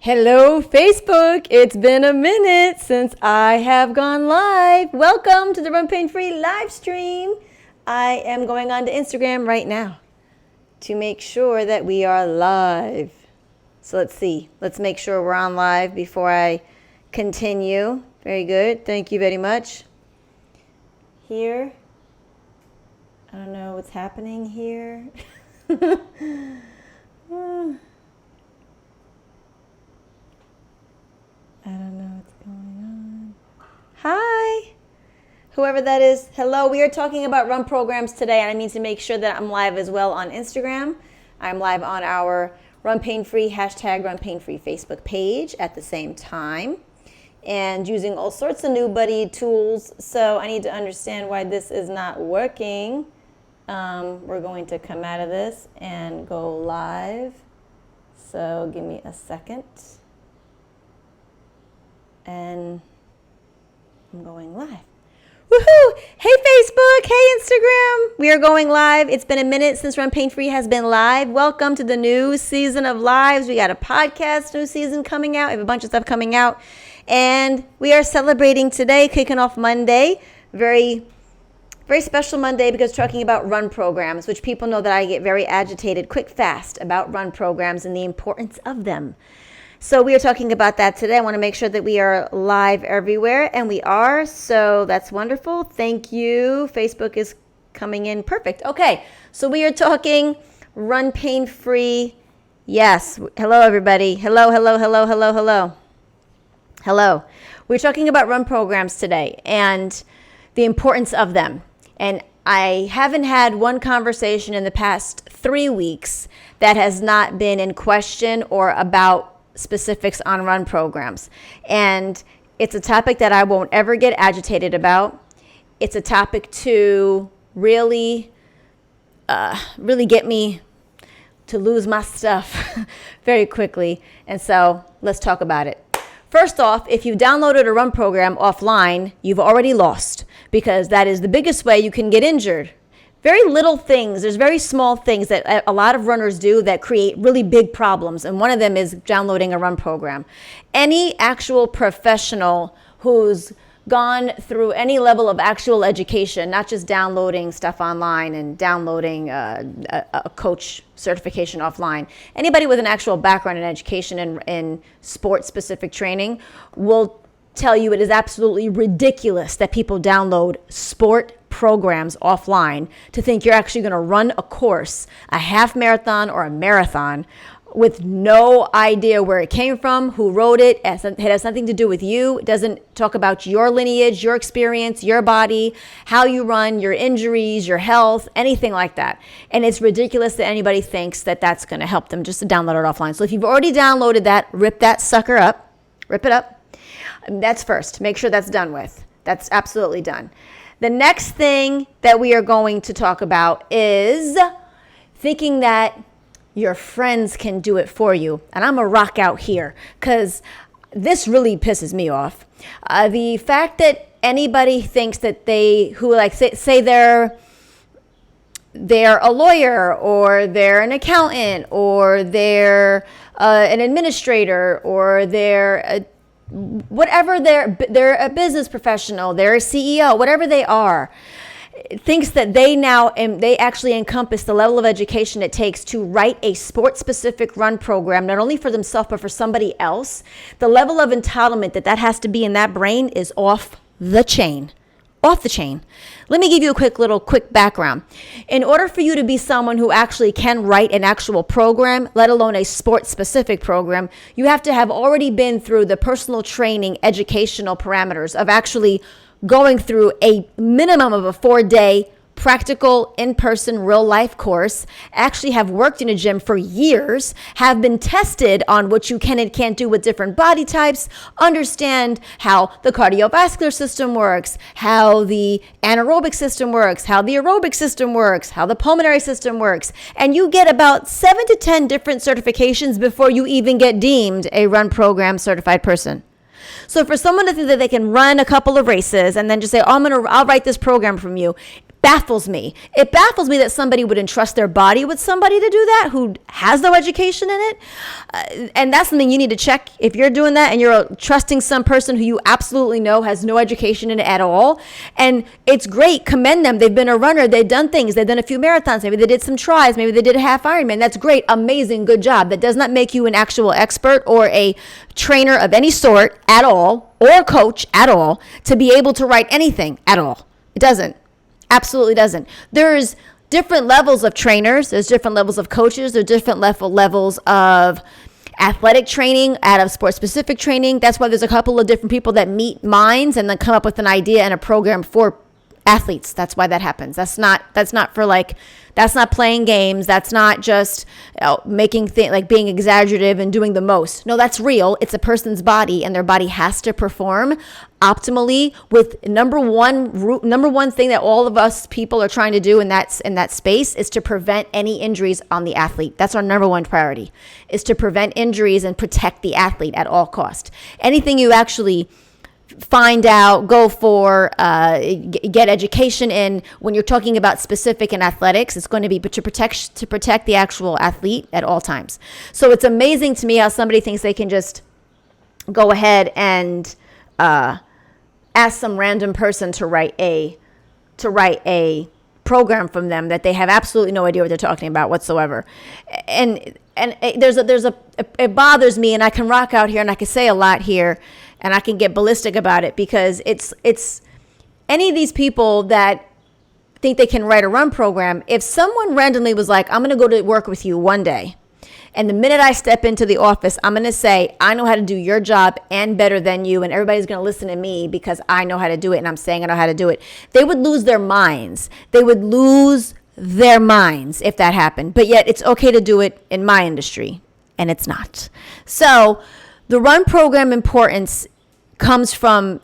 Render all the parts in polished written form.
Hello, Facebook. It's been a minute since I have gone live. Welcome to the Run Pain Free live stream. I am going on to Instagram right now to make sure that we are live. So let's see. Let's make sure we're on live before I continue. Very good. Thank you very much. Here. I don't know what's happening here. I don't know what's going on. Hi, whoever that is. Hello, we are talking about run programs today, and I need to make sure that I'm live as well on Instagram. I'm live on our Run Pain Free, hashtag Run Pain Free Facebook page at the same time, and using all sorts of new buddy tools. So I need to understand why this is not working. We're going to come out of this and go live. So give me a second. And I'm going live. Woohoo! Hey Facebook, hey Instagram. We are going live. It's been a minute since Run Pain Free has been live. Welcome to the new season of lives. We got a podcast new season coming out. We have a bunch of stuff coming out. And we are celebrating today, kicking off Monday. Very special Monday because we're talking about run programs, which people know that I get very agitated quick, fast about run programs and the importance of them. So we are talking about that today. I want to make sure that we are live everywhere, and we are, so that's wonderful. Thank you. Facebook is coming in perfect. Okay, so we are talking Run Pain Free. Yes. Hello, everybody. Hello. Hello. We're talking about run programs today and the importance of them. And I haven't had one conversation in the past 3 weeks that has not been in question or about specifics on run programs. And it's a topic that I won't ever get agitated about. It's a topic to really get me to lose my stuff very quickly. And so let's talk about it. First off, if you've downloaded a run program offline, you've already lost, because that is the biggest way you can get injured. Very little things, there's very small things that a lot of runners do that create really big problems, and one of them is downloading a run program. Any actual professional who's gone through any level of actual education, not just downloading stuff online and downloading a coach certification offline, anybody with an actual background in education and in sports-specific training will tell you it is absolutely ridiculous that people download sport programs offline to think you're actually going to run a course, a half marathon or a marathon, with no idea where it came from, who wrote it. It has nothing to do with you. It doesn't talk about your lineage, your experience, your body, how you run, your injuries, your health, anything like that. And it's ridiculous that anybody thinks that that's going to help them just to download it offline. So if you've already downloaded that, rip that sucker up, rip it up. That's first. Make sure that's done with. That's absolutely done. The next thing that we are going to talk about is thinking that your friends can do it for you. And I'm going to rock out here because this really pisses me off. The fact that anybody thinks that say they're a lawyer, or they're an accountant, or they're an administrator, or they're whatever, they're a business professional, they're a CEO, whatever they are, thinks that they actually encompass the level of education it takes to write a sport-specific run program, not only for themselves but for somebody else. The level of entitlement that has to be in that brain is off the chain. Off the chain. Let me give you a quick background. In order for you to be someone who actually can write an actual program, let alone a sport-specific program, you have to have already been through the personal training educational parameters of actually going through a minimum of a 4-day practical, in-person, real-life course, actually have worked in a gym for years, have been tested on what you can and can't do with different body types, understand how the cardiovascular system works, how the anaerobic system works, how the aerobic system works, how the pulmonary system works. And you get about 7 to 10 different certifications before you even get deemed a run program certified person. So for someone to think that they can run a couple of races and then just say, I'll write this program from you, baffles me. It baffles me that somebody would entrust their body with somebody to do that who has no education in it. And that's something you need to check if you're doing that and you're trusting some person who you absolutely know has no education in it at all. And it's great. Commend them. They've been a runner. They've done things. They've done a few marathons. Maybe they did some tries. Maybe they did a half Ironman. That's great. Amazing. Good job. That does not make you an actual expert or a trainer of any sort at all, or a coach at all, to be able to write anything at all. It doesn't. Absolutely doesn't. There's different levels of trainers. There's different levels of coaches. There's different levels of athletic training, out of sport specific training. That's why there's a couple of different people that meet minds and then come up with an idea and a program for athletes. That's why that happens. That's not for like, that's not playing games. That's not just making like being exaggerative and doing the most. No, that's real. It's a person's body, and their body has to perform optimally with number one thing that all of us people are trying to do in that space is to prevent any injuries on the athlete. That's our number one priority, is to prevent injuries and protect the athlete at all cost. Anything you actually find out, go for, get education in, when you're talking about specific in athletics, it's going to be to protect the actual athlete at all times. So it's amazing to me how somebody thinks they can just go ahead and ask some random person to write a program from them that they have absolutely no idea what they're talking about whatsoever. And it bothers me, and I can rock out here and I can say a lot here, and I can get ballistic about it, because it's any of these people that think they can write a run program. If someone randomly was like, I'm going to go to work with you one day, and the minute I step into the office, I'm going to say, I know how to do your job and better than you, and everybody's going to listen to me because I know how to do it, and I'm saying I know how to do it. They would lose their minds. They would lose their minds if that happened. But yet it's okay to do it in my industry, and it's not. So the run program importance comes from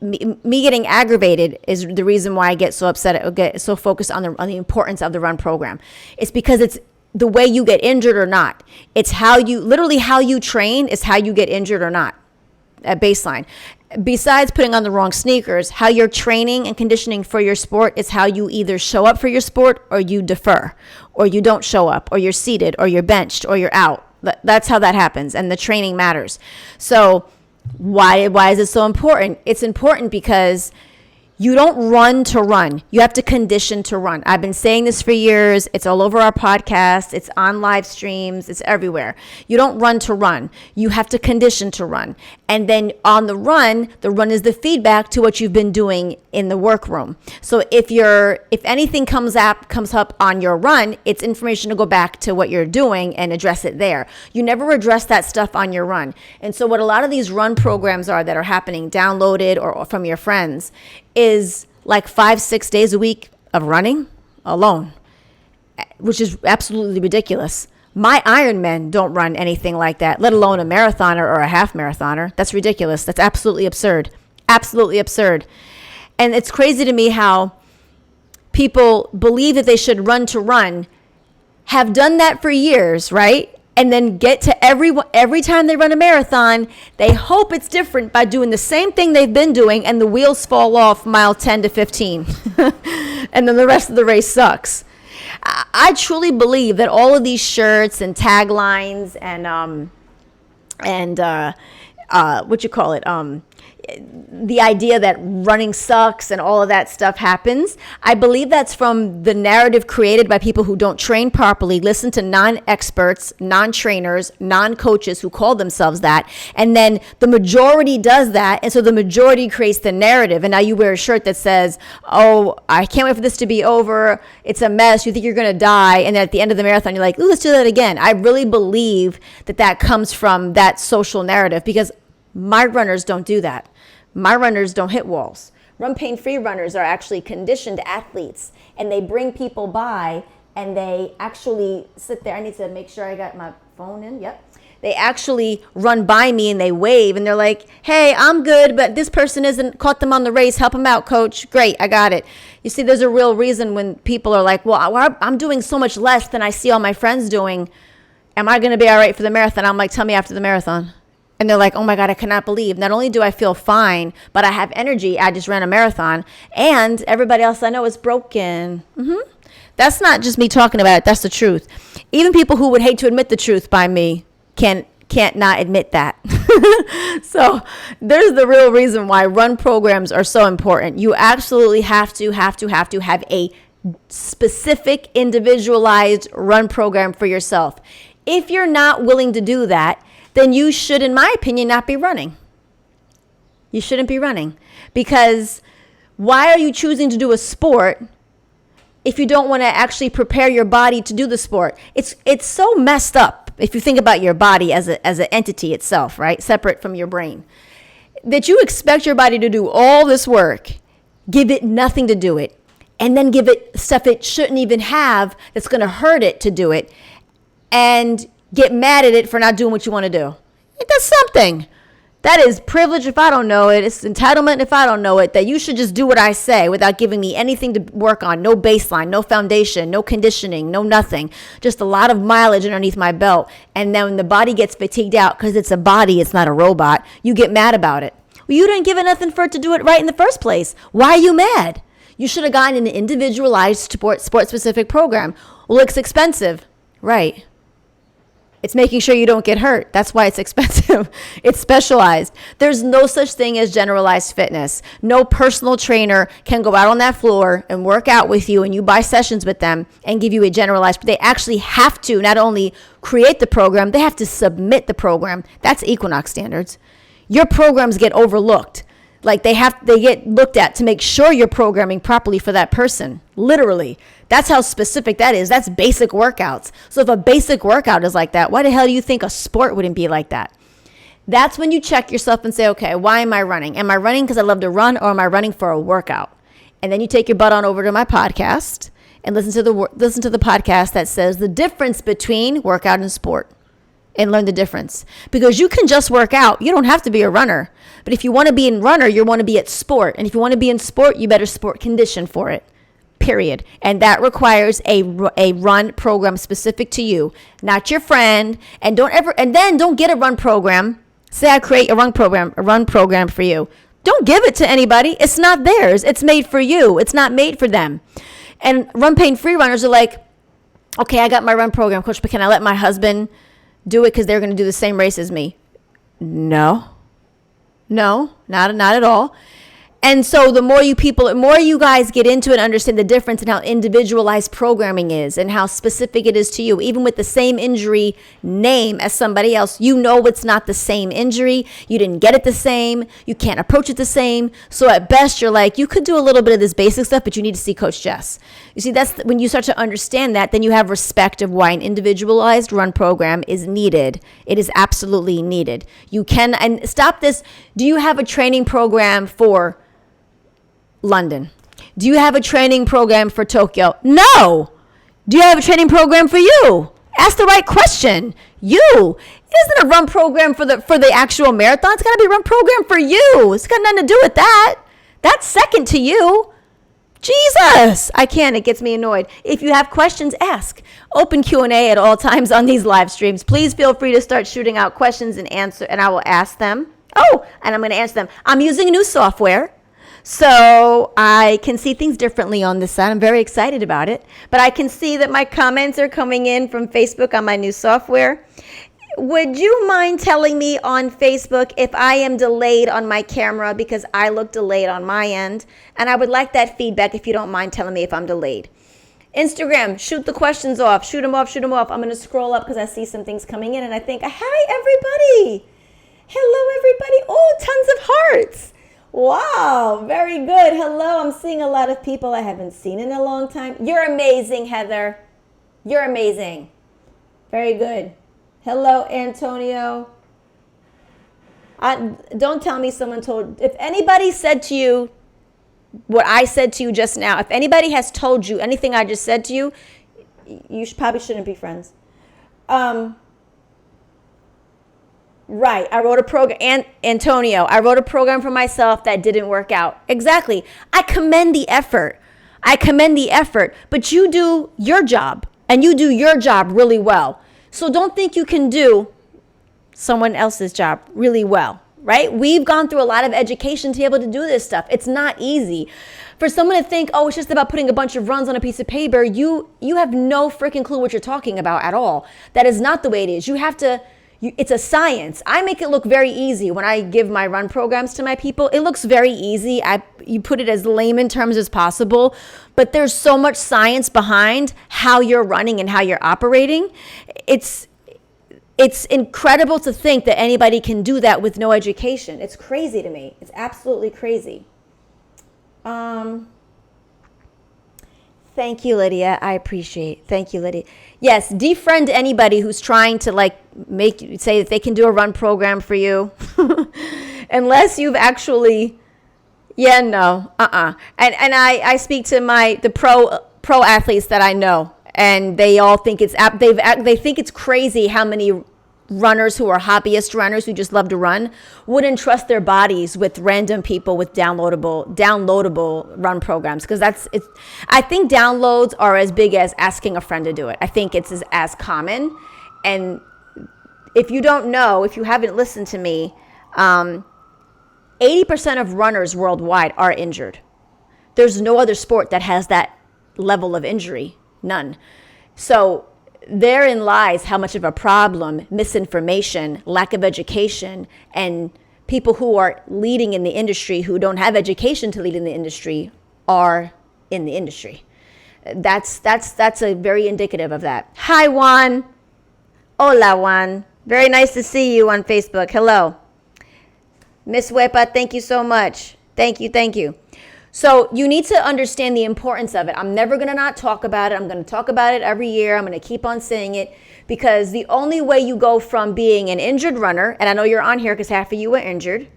me getting aggravated is the reason why I get so upset, or get so focused on the importance of the run program. It's because it's the way you get injured or not. It's how you train is how you get injured or not at baseline. Besides putting on the wrong sneakers, how you're training and conditioning for your sport is how you either show up for your sport, or you defer, or you don't show up, or you're seated, or you're benched, or you're out. That's how that happens, and the training matters. So why is it so important? It's important because you don't run to run. You have to condition to run. I've been saying this for years. It's all over our podcast. It's on live streams. It's everywhere. You don't run to run. You have to condition to run. And then on the run is the feedback to what you've been doing in the workroom. So if anything comes up on your run, it's information to go back to what you're doing and address it there. You never address that stuff on your run. And so what a lot of these run programs are that are happening downloaded or from your friends is like 5-6 days a week of running alone, which is absolutely ridiculous. My Ironmen don't run anything like that, let alone a marathoner or a half marathoner. That's ridiculous. That's absolutely absurd. Absolutely absurd. And it's crazy to me how people believe that they should run to run, have done that for years, right? And then get to every time they run a marathon, they hope it's different by doing the same thing they've been doing, and the wheels fall off mile 10 to 15. And then the rest of the race sucks. I truly believe that all of these shirts and taglines the idea that running sucks and all of that stuff happens, I believe that's from the narrative created by people who don't train properly, listen to non-experts, non-trainers, non-coaches who call themselves that, and then the majority does that, and so the majority creates the narrative, and now you wear a shirt that says, oh, I can't wait for this to be over, it's a mess, you think you're going to die, and then at the end of the marathon you're like, ooh, let's do that again. I really believe that comes from that social narrative, because my runners don't do that. My runners don't hit walls. Run pain-free runners are actually conditioned athletes, and they bring people by, and they actually sit there. I need to make sure I got my phone in. Yep. They actually run by me and they wave, and they're like, hey, I'm good, but this person isn't, caught them on the race. Help them out, coach. Great, I got it. You see, there's a real reason when people are like, well, I'm doing so much less than I see all my friends doing. Am I going to be all right for the marathon? I'm like, tell me after the marathon. And they're like, oh my God, I cannot believe. Not only do I feel fine, but I have energy. I just ran a marathon. And everybody else I know is broken. That's not just me talking about it. That's the truth. Even people who would hate to admit the truth by me can't not admit that. So there's the real reason why run programs are so important. You absolutely have to have a specific individualized run program for yourself. If you're not willing to do that, then you should, in my opinion, not be running. You shouldn't be running, because why are you choosing to do a sport if you don't want to actually prepare your body to do the sport? It's so messed up if you think about your body as an entity itself, right? Separate from your brain. That you expect your body to do all this work, give it nothing to do it, and then give it stuff it shouldn't even have that's going to hurt it to do it, and get mad at it for not doing what you want to do. That's something. That is privilege if I don't know it. It's entitlement if I don't know it, that you should just do what I say without giving me anything to work on. No baseline, no foundation, no conditioning, no nothing. Just a lot of mileage underneath my belt. And then when the body gets fatigued out, because it's a body, it's not a robot, you get mad about it. Well, you didn't give it nothing for it to do it right in the first place. Why are you mad? You should have gotten an individualized sport-specific program. Well, it's expensive. Right. It's making sure you don't get hurt. That's why it's expensive. It's specialized. There's no such thing as generalized fitness. No personal trainer can go out on that floor and work out with you, and you buy sessions with them and give you a generalized. But they actually have to not only create the program, they have to submit the program. That's Equinox standards. Your programs get overlooked. Like they get looked at to make sure you're programming properly for that person. Literally. That's how specific that is. That's basic workouts. So if a basic workout is like that, why the hell do you think a sport wouldn't be like that? That's when you check yourself and say, okay, why am I running? Am I running because I love to run, or am I running for a workout? And then you take your butt on over to my podcast and listen to the podcast that says the difference between workout and sport, and learn the difference. Because you can just work out. You don't have to be a runner. But if you want to be in runner, you want to be at sport. And if you want to be in sport, you better sport condition for it. Period. And that requires a run program specific to you, not your friend. And don't get a run program. Say I create a run program for you. Don't give it to anybody. It's not theirs. It's made for you. It's not made for them. And run pain free runners are like, okay, I got my run program, coach, but can I let my husband do it because they're going to do the same race as me? No, not at all. And so the more you guys get into it and understand the difference in how individualized programming is and how specific it is to you, even with the same injury name as somebody else, you know it's not the same injury. You didn't get it the same. You can't approach it the same. So at best, you're like, you could do a little bit of this basic stuff, but you need to see Coach Jess. You see, that's when you start to understand that, then you have respect of why an individualized run program is needed. It is absolutely needed. You can, and stop this. Do you have a training program for London? Do you have a training program for Tokyo? No. Do you have a training program for you? Ask the right question. You. It isn't a run program for the actual marathon. It's got to be a run program for you. It's got nothing to do with that. That's second to you. Jesus. I can't. It gets me annoyed. If you have questions, ask. Open Q&A at all times on these live streams. Please feel free to start shooting out questions and I will ask them. Oh, and I'm going to answer them. I'm using new software, so I can see things differently on this side. I'm very excited about it. But I can see that my comments are coming in from Facebook on my new software. Would you mind telling me on Facebook if I am delayed on my camera, because I look delayed on my end? And I would like that feedback if you don't mind telling me if I'm delayed. Instagram, shoot the questions off. Shoot them off. I'm going to scroll up because I see some things coming in and I think, hi, everybody. Hello, everybody. Oh, tons of hearts. Wow, very good. Hello, I'm seeing a lot of people I haven't seen in a long time. You're amazing, Heather. You're amazing. Very good. Hello, Antonio. Don't tell me someone told. If anybody said to you what I said to you just now, if anybody has told you anything I just said to you, you probably shouldn't be friends. Right. I wrote a program, Antonio, I wrote a program for myself that didn't work out. Exactly. I commend the effort, but you do your job and you do your job really well. So don't think you can do someone else's job really well, right? We've gone through a lot of education to be able to do this stuff. It's not easy. For someone to think, oh, it's just about putting a bunch of runs on a piece of paper, you have no freaking clue what you're talking about at all. That is not the way it is. You have to, it's a science. I make it look very easy when I give my run programs to my people. It looks very easy. You put it as layman terms as possible, but there's so much science behind how you're running and how you're operating. It's incredible to think that anybody can do that with no education. It's crazy to me. It's absolutely crazy. Thank you, Lydia. I appreciate it. Thank you, Lydia. Yes, defriend anybody who's trying to say that they can do a run program for you. Unless you've actually, And I speak to the pro athletes that I know, and they all think they think it's crazy how many runners who are hobbyist runners who just love to run wouldn't trust their bodies with random people with downloadable run programs, because I think downloads are as big as asking a friend to do it. I think it's as common. And if you don't know, if you haven't listened to me, 80% of runners worldwide are injured. There's no other sport that has that level of injury. None. So therein lies how much of a problem misinformation, lack of education, and people who are leading in the industry who don't have education to lead in the industry are in the industry. That's a very indicative of that. Hi, Juan. Hola, Juan. Very nice to see you on Facebook. Hello. Miss Wepa, thank you so much. Thank you. So you need to understand the importance of it. I'm never going to not talk about it. I'm going to talk about it every year. I'm going to keep on saying it, because the only way you go from being an injured runner, and I know you're on here because half of you were injured,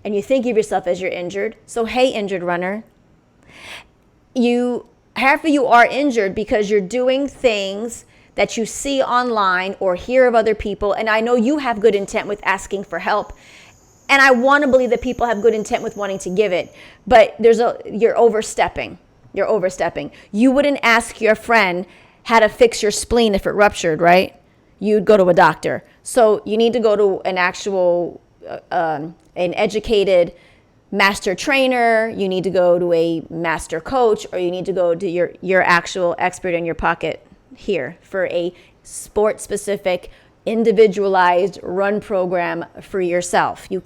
and you think of yourself as you're injured. So, hey, injured runner, half of you are injured because you're doing things that you see online or hear of other people. And I know you have good intent with asking for help. And I want to believe that people have good intent with wanting to give it, but you're overstepping. You wouldn't ask your friend how to fix your spleen if it ruptured, right? You'd go to a doctor. So you need to go to an actual, an educated master trainer. You need to go to a master coach, or you need to go to your actual expert in your pocket here for a sport-specific, individualized run program for yourself. You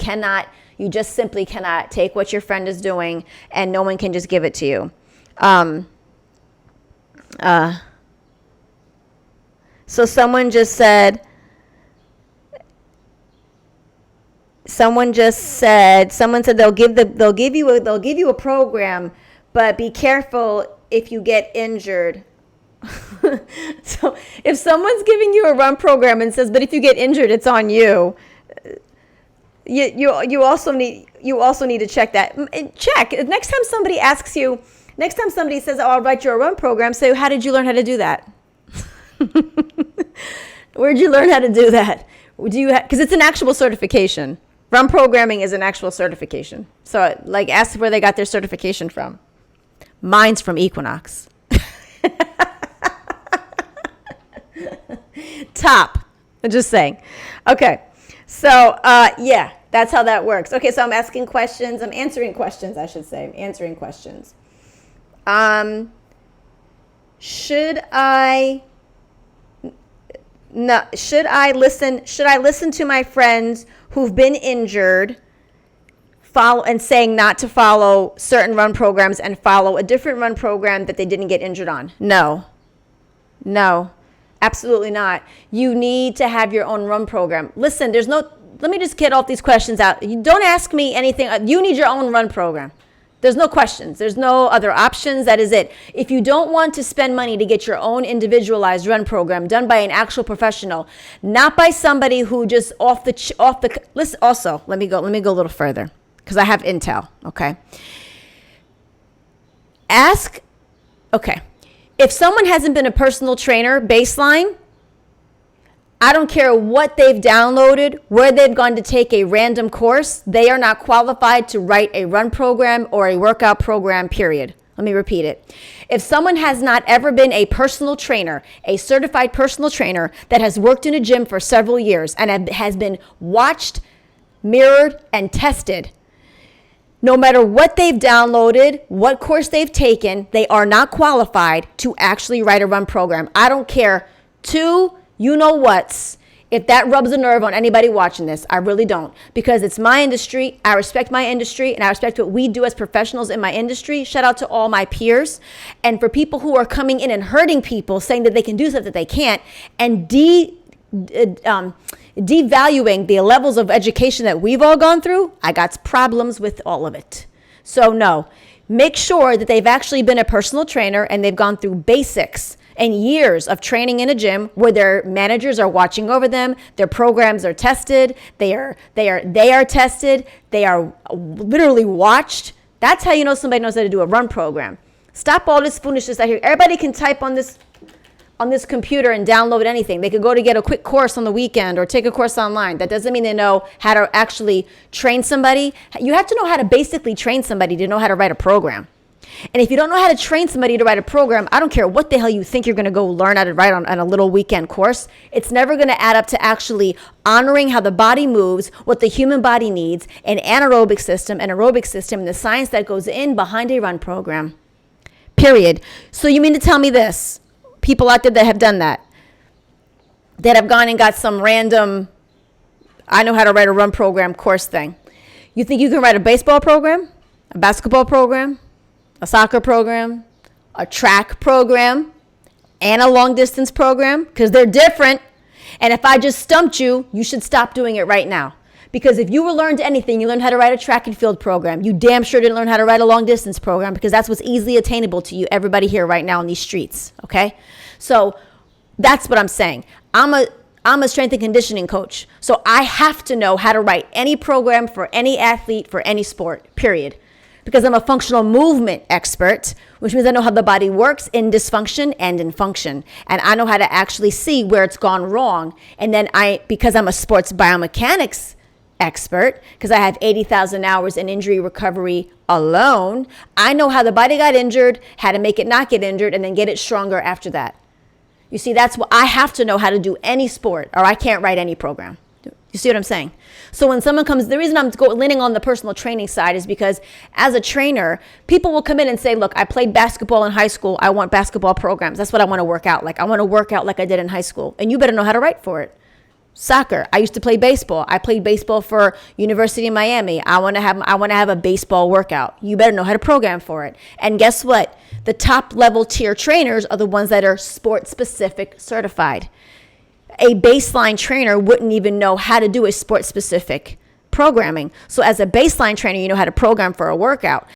just simply cannot take what your friend is doing and no one can just give it to you. So someone said they'll give you a program, but be careful if you get injured. So if someone's giving you a run program and says, but if you get injured, it's on you, you also need to check that. Check. Next time somebody says, oh, I'll write you a run program, say, how did you learn how to do that? Where'd you learn how to do that? Because it's an actual certification. Run programming is an actual certification. So ask where they got their certification from. Mine's from Equinox. Top. I'm just saying. Okay. So, that's how that works. Okay. So I'm answering questions, I should say. I'm answering questions. Should I listen to my friends who've been injured and saying not to follow certain run programs and follow a different run program that they didn't get injured on? No, absolutely not. You need to have your own run program. Listen, let me just get all these questions out. You don't ask me anything. You need your own run program. There's no questions. There's no other options. That is it. If you don't want to spend money to get your own individualized run program done by an actual professional, not by somebody who just listen. Also, let me go a little further because I have intel. Okay. If someone hasn't been a personal trainer baseline, I don't care what they've downloaded, where they've gone to take a random course, they are not qualified to write a run program or a workout program, period. Let me repeat it. If someone has not ever been a personal trainer, a certified personal trainer that has worked in a gym for several years and has been watched, mirrored, and tested, no matter what they've downloaded, what course they've taken, they are not qualified to actually write a run program. I don't care. Two, you know what's. If that rubs a nerve on anybody watching this, I really don't. Because it's my industry. I respect my industry, and I respect what we do as professionals in my industry. Shout out to all my peers. And for people who are coming in and hurting people, saying that they can do stuff that they can't, and devaluing the levels of education that we've all gone through, I got problems with all of it. So no, make sure that they've actually been a personal trainer and they've gone through basics and years of training in a gym where their managers are watching over them, their programs are tested, they are tested, they are literally watched. That's how you know somebody knows how to do a run program. Stop all this foolishness out here. Everybody can type on this computer and download anything. They could go to get a quick course on the weekend or take a course online. That doesn't mean they know how to actually train somebody. You have to know how to basically train somebody to know how to write a program. And if you don't know how to train somebody to write a program, I don't care what the hell you think you're going to go learn how to write on a little weekend course. It's never going to add up to actually honoring how the body moves, what the human body needs, an anaerobic system, an aerobic system, and the science that goes in behind a run program. Period. So you mean to tell me this? People out there that have done that have gone and got some random, I know how to write a run program course thing. You think you can write a baseball program, a basketball program, a soccer program, a track program, and a long distance program? Because they're different. And if I just stumped you, you should stop doing it right now. Because if you learned anything, you learned how to write a track and field program. You damn sure didn't learn how to write a long distance program, because that's what's easily attainable to you, everybody here right now on these streets, okay? So that's what I'm saying. I'm a strength and conditioning coach. So I have to know how to write any program for any athlete, for any sport, period. Because I'm a functional movement expert, which means I know how the body works in dysfunction and in function. And I know how to actually see where it's gone wrong. And then because I'm a sports biomechanics expert, because I have 80,000 hours in injury recovery alone, I know how the body got injured, how to make it not get injured, and then get it stronger after that. You see, that's what I have to know how to do any sport, or I can't write any program. You see what I'm saying? So when someone comes, the reason I'm leaning on the personal training side is because as a trainer, people will come in and say, look, I played basketball in high school. I want basketball programs. That's what I want to work out like. I want to work out like I did in high school. And you better know how to write for it. Soccer. I used to play baseball. I played baseball for University of Miami. I want to have a baseball workout. You better know how to program for it. And guess what? The top level tier trainers are the ones that are sport specific certified. A baseline trainer wouldn't even know how to do a sport specific programming. So as a baseline trainer, you know how to program for a workout.